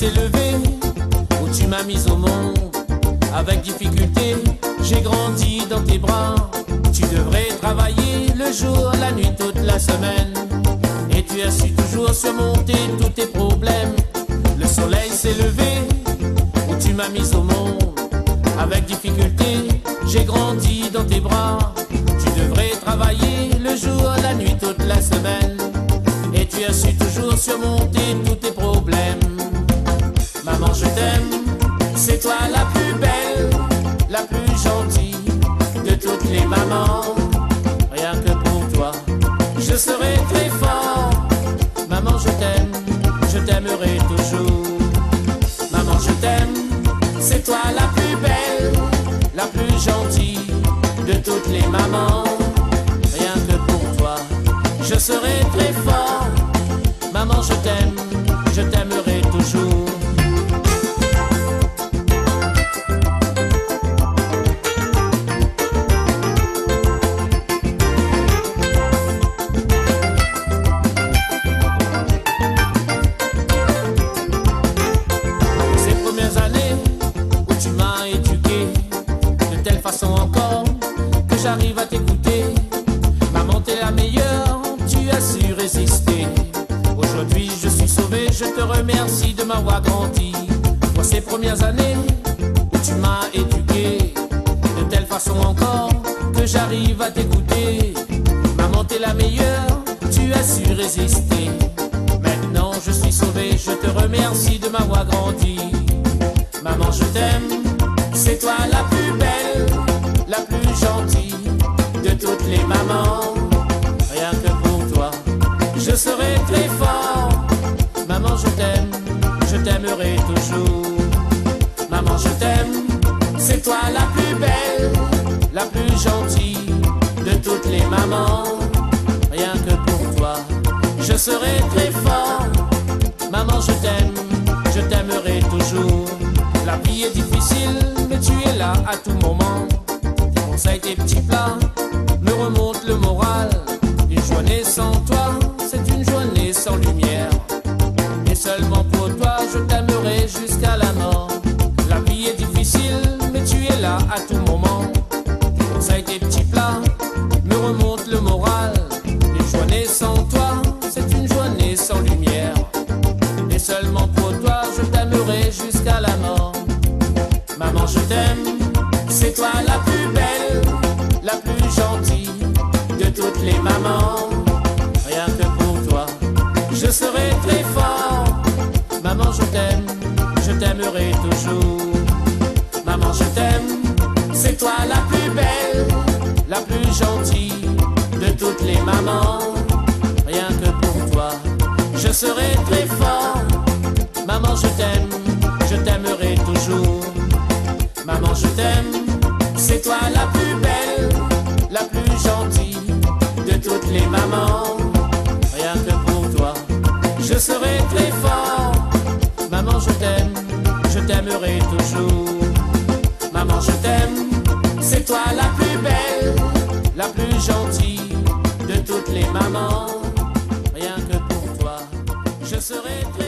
s'est levé, où tu m'as mise au monde. Avec difficulté, j'ai grandi dans tes bras. Tu devrais travailler le jour, la nuit, toute la semaine. Et tu as su toujours surmonter tous tes problèmes. Le soleil s'est levé, où tu m'as mise au monde. Avec difficulté, j'ai grandi dans tes bras. Tu devrais travailler le jour, la nuit, toute la semaine. Et tu as su toujours surmonter tous tes problèmes. Maman, je t'aime, c'est toi la plus belle, la plus gentille de toutes les mamans. Rien que pour toi, je serai très fort. Maman, je t'aimerai toujours. Maman, je t'aime, c'est toi la plus belle, la plus gentille de toutes les mamans. Rien que pour toi, je serai très fort. Maman, je t'aimerai toujours. Ces premières années où tu m'as éduqué de telle façon encore que j'arrive à t'écouter. Maman, t'es la meilleure, tu as su résister. Aujourd'hui je suis sauvé, je te remercie de m'avoir grandi. Pour ces premières années où tu m'as éduqué de telle façon encore que j'arrive à t'écouter. Maman, t'es la meilleure, tu as su résister. Maintenant je suis sauvé, je te remercie de m'avoir grandi. Maman, je t'aime, c'est toi la plus belle, la plus gentille de toutes les mamans. Rien que pour toi, je serai très fort. Maman, je t'aimerai toujours. Maman, je t'aime, c'est toi la plus belle, la plus gentille de toutes les mamans. Rien que pour toi, je serai très fort. Maman, je t'aimerai toujours. La vie est difficile, mais tu es là à tout moment. Tes conseils, tes petits plats me remontent le moral. Une journée sans toi, c'est une journée sans lumière. Et seulement pour toi, je t'aimerai jusqu'à la mort. La vie est difficile, mais tu es là à tout moment. Tes conseils, tes petits plats me remontent le moral. Une journée sans toi, c'est une journée sans lumière. Et seulement pour toi, je t'aimerai jusqu'à la mort. Maman, je t'aime, c'est toi la plus belle, la plus gentille de toutes les mamans. Rien que pour toi, je serai très fort. Maman, je t'aimerai toujours. Maman, je t'aime, c'est toi la plus belle, la plus gentille de toutes les mamans. Rien que pour toi, je serai très fort. Maman, je t'aimerai toujours. Maman, je t'aime, c'est toi la plus belle, la plus gentille de toutes les mamans. Rien que pour toi, je serai très fort. Maman, je t'aimerai toujours. Maman, je t'aime, c'est toi la plus belle, la plus gentille de toutes les mamans. Rien que pour toi, je serai très